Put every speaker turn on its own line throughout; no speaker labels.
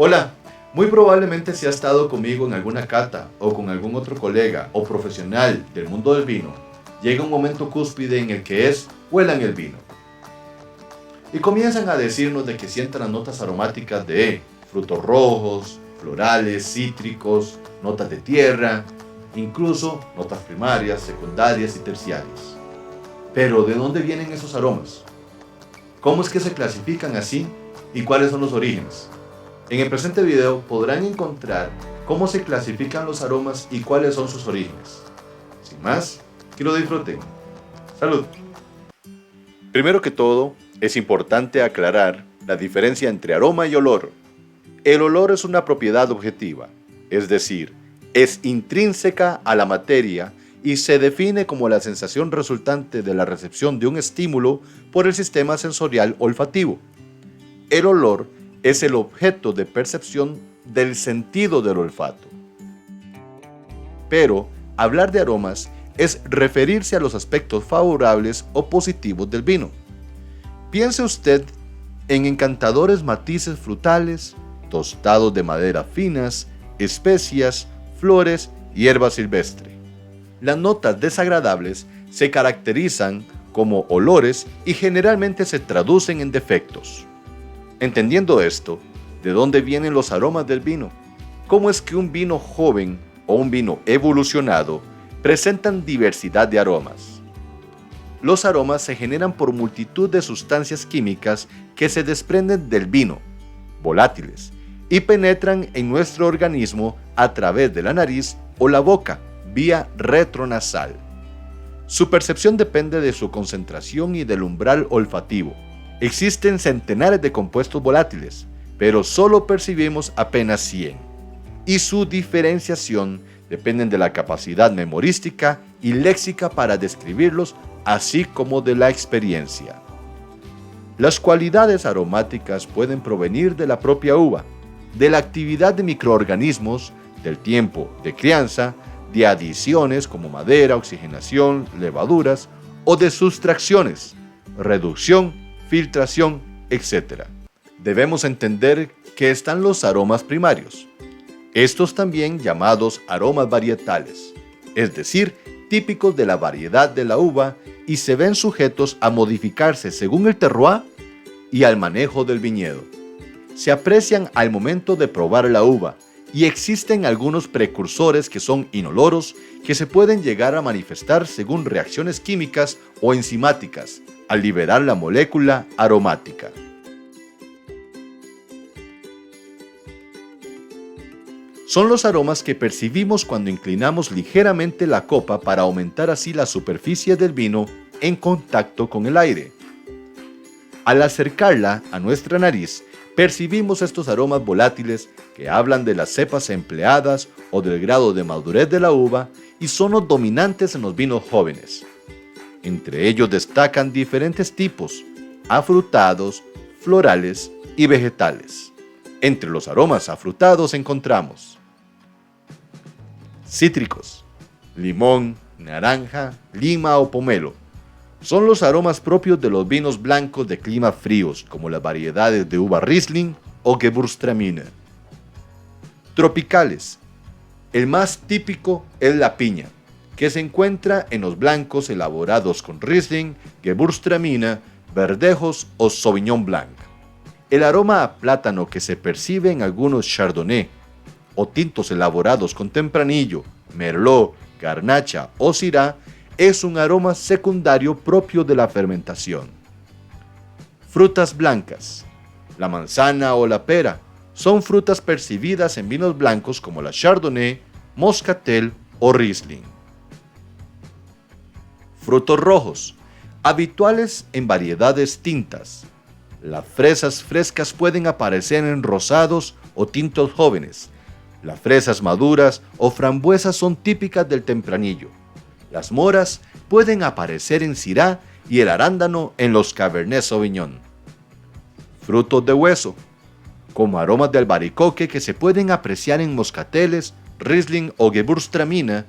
Hola, muy probablemente si ha estado conmigo en alguna cata o con algún otro colega o profesional del mundo del vino, llega un momento cúspide en el que huelan el vino. Y comienzan a decirnos de que sientan las notas aromáticas de frutos rojos, florales, cítricos, notas de tierra, incluso notas primarias, secundarias y terciarias. Pero ¿de dónde vienen esos aromas? ¿Cómo es que se clasifican así y cuáles son los orígenes? En el presente video podrán encontrar cómo se clasifican los aromas y cuáles son sus orígenes. Sin más, que lo disfruten. ¡Salud! Primero que todo, es importante aclarar la diferencia entre aroma y olor. El olor es una propiedad objetiva, es decir, es intrínseca a la materia y se define como la sensación resultante de la recepción de un estímulo por el sistema sensorial olfativo. El olor es el objeto de percepción del sentido del olfato. Pero hablar de aromas es referirse a los aspectos favorables o positivos del vino. Piense usted en encantadores matices frutales, tostados de madera finas, especias, flores y hierba silvestre. Las notas desagradables se caracterizan como olores y generalmente se traducen en defectos. Entendiendo esto, ¿de dónde vienen los aromas del vino? ¿Cómo es que un vino joven o un vino evolucionado presentan diversidad de aromas? Los aromas se generan por multitud de sustancias químicas que se desprenden del vino, volátiles, y penetran en nuestro organismo a través de la nariz o la boca, vía retronasal. Su percepción depende de su concentración y del umbral olfativo. Existen centenares de compuestos volátiles, pero solo percibimos apenas 100. Y su diferenciación depende de la capacidad memorística y léxica para describirlos, así como de la experiencia. Las cualidades aromáticas pueden provenir de la propia uva, de la actividad de microorganismos, del tiempo de crianza, de adiciones como madera, oxigenación, levaduras o de sustracciones, reducción, filtración, etc. Debemos entender que están los aromas primarios, estos también llamados aromas varietales, es decir, típicos de la variedad de la uva y se ven sujetos a modificarse según el terroir y al manejo del viñedo. Se aprecian al momento de probar la uva y existen algunos precursores que son inoloros que se pueden llegar a manifestar según reacciones químicas o enzimáticas al liberar la molécula aromática. Son los aromas que percibimos cuando inclinamos ligeramente la copa para aumentar así la superficie del vino en contacto con el aire. Al acercarla a nuestra nariz, percibimos estos aromas volátiles que hablan de las cepas empleadas o del grado de madurez de la uva y son los dominantes en los vinos jóvenes. Entre ellos destacan diferentes tipos, afrutados, florales y vegetales. Entre los aromas afrutados encontramos cítricos, limón, naranja, lima o pomelo. Son los aromas propios de los vinos blancos de clima fríos, como las variedades de uva Riesling o Gewürztraminer. Tropicales. El más típico es la piña, que se encuentra en los blancos elaborados con Riesling, Gewürztraminer, verdejos o Sauvignon Blanc. El aroma a plátano que se percibe en algunos Chardonnay o tintos elaborados con Tempranillo, Merlot, Garnacha o Syrah es un aroma secundario propio de la fermentación. Frutas blancas. La manzana o la pera son frutas percibidas en vinos blancos como la Chardonnay, Moscatel o Riesling. Frutos rojos, habituales en variedades tintas. Las fresas frescas pueden aparecer en rosados o tintos jóvenes. Las fresas maduras o frambuesas son típicas del Tempranillo. Las moras pueden aparecer en Syrah y el arándano en los Cabernet Sauvignon. Frutos de hueso, como aromas de albaricoque que se pueden apreciar en moscateles, Riesling o Gewürztraminer.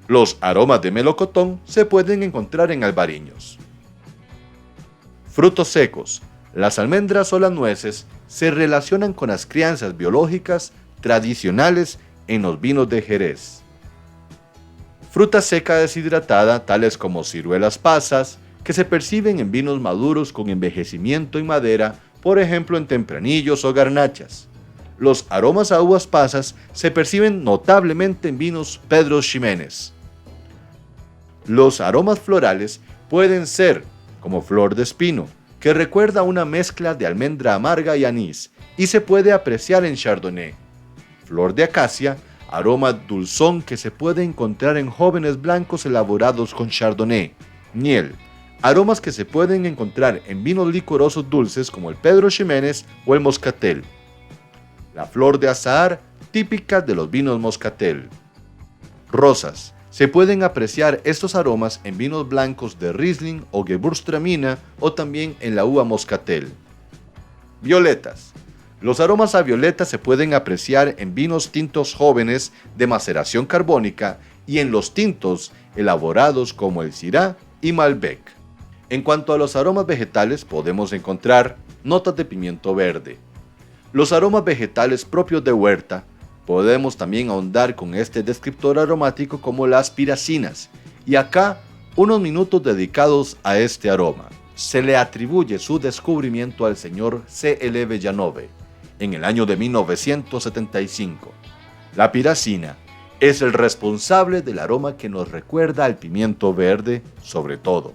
Los aromas de melocotón se pueden encontrar en albariños. Frutos secos. Las almendras o las nueces se relacionan con las crianzas biológicas tradicionales en los vinos de Jerez. Fruta seca deshidratada, tales como ciruelas pasas, que se perciben en vinos maduros con envejecimiento en madera, por ejemplo en tempranillos o garnachas. Los aromas a uvas pasas se perciben notablemente en vinos Pedro Ximénez. Los aromas florales pueden ser como flor de espino, que recuerda una mezcla de almendra amarga y anís, y se puede apreciar en Chardonnay. Flor de acacia, aroma dulzón que se puede encontrar en jóvenes blancos elaborados con Chardonnay. Miel, aromas que se pueden encontrar en vinos licorosos dulces como el Pedro Ximénez o el Moscatel. La flor de azahar, típica de los vinos Moscatel. Rosas, se pueden apreciar estos aromas en vinos blancos de Riesling o Gewürztraminer o también en la uva Moscatel. Violetas. Los aromas a violeta se pueden apreciar en vinos tintos jóvenes de maceración carbónica y en los tintos elaborados como el Syrah y Malbec. En cuanto a los aromas vegetales, podemos encontrar notas de pimiento verde. Los aromas vegetales propios de huerta, podemos también ahondar con este descriptor aromático como las piracinas, y acá unos minutos dedicados a este aroma. Se le atribuye su descubrimiento al señor C.L. Villeneuve en el año de 1975. La piracina es el responsable del aroma que nos recuerda al pimiento verde, sobre todo.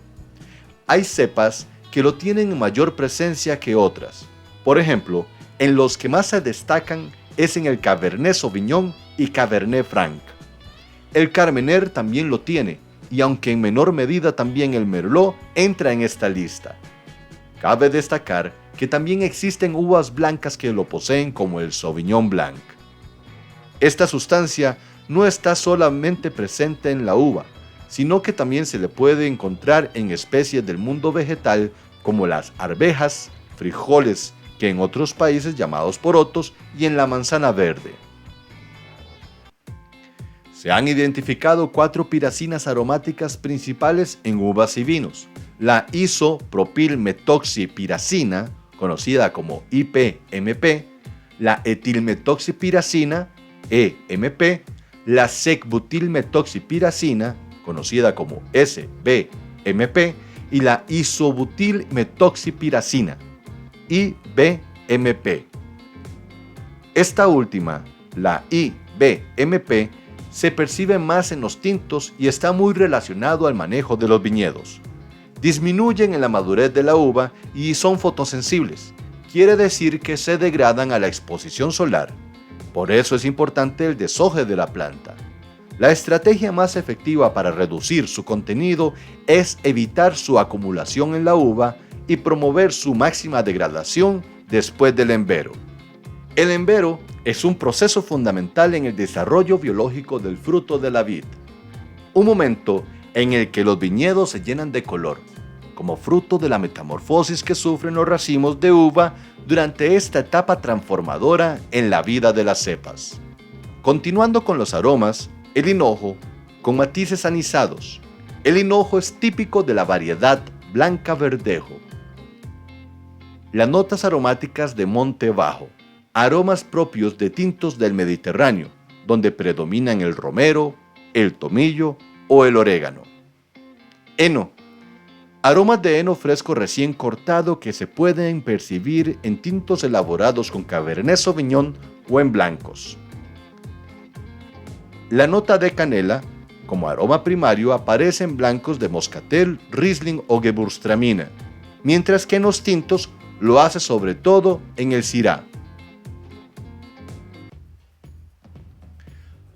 Hay cepas que lo tienen en mayor presencia que otras. Por ejemplo, en los que más se destacan es en el Cabernet Sauvignon y Cabernet Franc. El Carmener también lo tiene, y aunque en menor medida también el Merlot entra en esta lista. Cabe destacar que también existen uvas blancas que lo poseen como el Sauvignon Blanc. Esta sustancia no está solamente presente en la uva, sino que también se le puede encontrar en especies del mundo vegetal como las arvejas, frijoles, que en otros países llamados porotos, y en la manzana verde. Se han identificado 4 piracinas aromáticas principales en uvas y vinos: la isopropilmetoxipiracina, conocida como IPMP, la etilmetoxipiracina, EMP, la secbutilmetoxipiracina, conocida como SBMP, y la isobutilmetoxipiracina, IBMP. Esta última, la IBMP, se percibe más en los tintos y está muy relacionado al manejo de los viñedos. Disminuyen en la madurez de la uva y son fotosensibles. Quiere decir que se degradan a la exposición solar. Por eso es importante el deshoje de la planta. La estrategia más efectiva para reducir su contenido es evitar su acumulación en la uva y promover su máxima degradación después del envero. El envero es un proceso fundamental en el desarrollo biológico del fruto de la vid, un momento en el que los viñedos se llenan de color, como fruto de la metamorfosis que sufren los racimos de uva durante esta etapa transformadora en la vida de las cepas. Continuando con los aromas, el hinojo con matices anisados. El hinojo es típico de la variedad Blanca Verdejo. Las notas aromáticas de Monte Bajo, aromas propios de tintos del Mediterráneo, donde predominan el romero, el tomillo o el orégano. Heno, aromas de heno fresco recién cortado que se pueden percibir en tintos elaborados con Cabernet Sauvignon o en blancos. La nota de canela, como aroma primario, aparece en blancos de Moscatel, Riesling o Gewürztraminer, mientras que en los tintos lo hace sobre todo en el Syrah.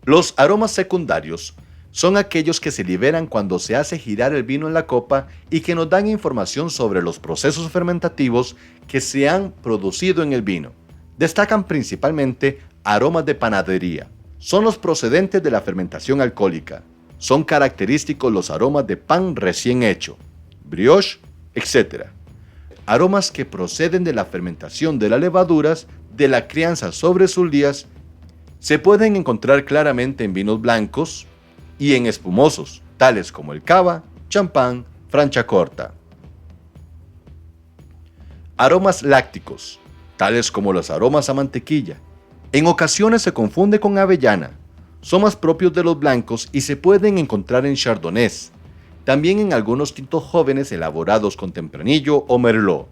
Los aromas secundarios son aquellos que se liberan cuando se hace girar el vino en la copa y que nos dan información sobre los procesos fermentativos que se han producido en el vino. Destacan principalmente aromas de panadería. Son los procedentes de la fermentación alcohólica. Son característicos los aromas de pan recién hecho, brioche, etc. Aromas que proceden de la fermentación de las levaduras, de la crianza sobre sus días, se pueden encontrar claramente en vinos blancos y en espumosos, tales como el cava, champán, Franciacorta. Aromas lácticos. tales como los aromas a mantequilla. En ocasiones se confunde con avellana. Son más propios de los blancos y se pueden encontrar en chardonnays, también en algunos tintos jóvenes elaborados con tempranillo o merlot.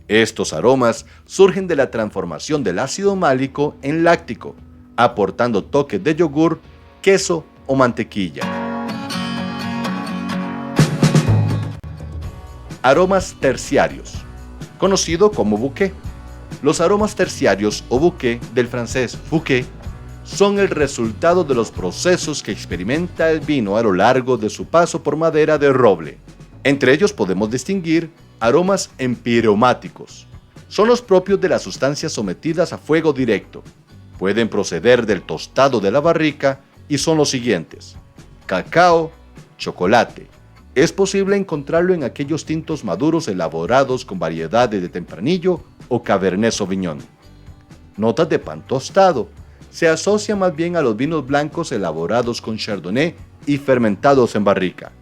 Estos aromas surgen de la transformación del ácido málico en láctico, aportando toques de yogur, queso o mantequilla. Aromas terciarios, conocido como bouquet. Los aromas terciarios o bouquet, del francés bouquet, son el resultado de los procesos que experimenta el vino a lo largo de su paso por madera de roble. Entre ellos podemos distinguir aromas empiromáticos. Son los propios de las sustancias sometidas a fuego directo. Pueden proceder del tostado de la barrica y son los siguientes: cacao, chocolate. Es posible encontrarlo en aquellos tintos maduros elaborados con variedades de tempranillo o cabernet sauvignon. Notas de pan tostado. Se asocia más bien a los vinos blancos elaborados con chardonnay y fermentados en barrica,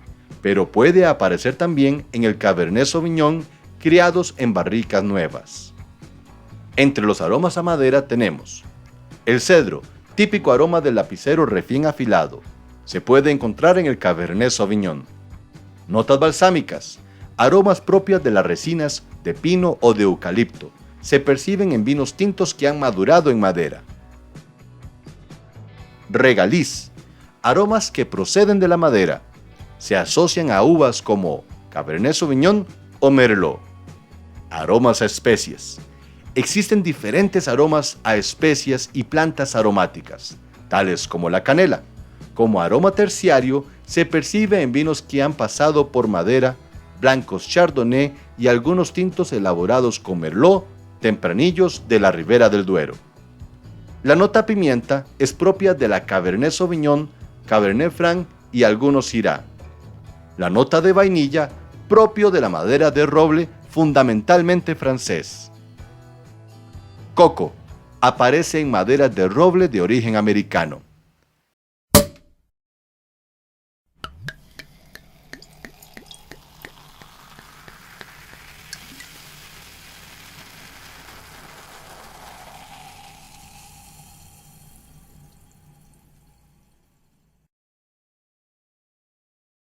pero puede aparecer también en el cabernet sauvignon criados en barricas nuevas. Entre los aromas a madera tenemos el cedro, típico aroma del lapicero recién afilado. Se puede encontrar en el cabernet sauvignon. Notas balsámicas, aromas propias de las resinas de pino o de eucalipto. Se perciben en vinos tintos que han madurado en madera. Regaliz, aromas que proceden de la madera. Se asocian a uvas como cabernet sauvignon o merlot. Aromas a especies. Existen diferentes aromas a especias y plantas aromáticas, tales como la canela. Como aroma terciario, se percibe en vinos que han pasado por madera, blancos chardonnay y algunos tintos elaborados con merlot, tempranillos de la Ribera del Duero. La nota pimienta es propia de la cabernet sauvignon, cabernet franc y algunos syrah. La nota de vainilla, propio de la madera de roble, fundamentalmente francés. Coco, aparece en maderas de roble de origen americano.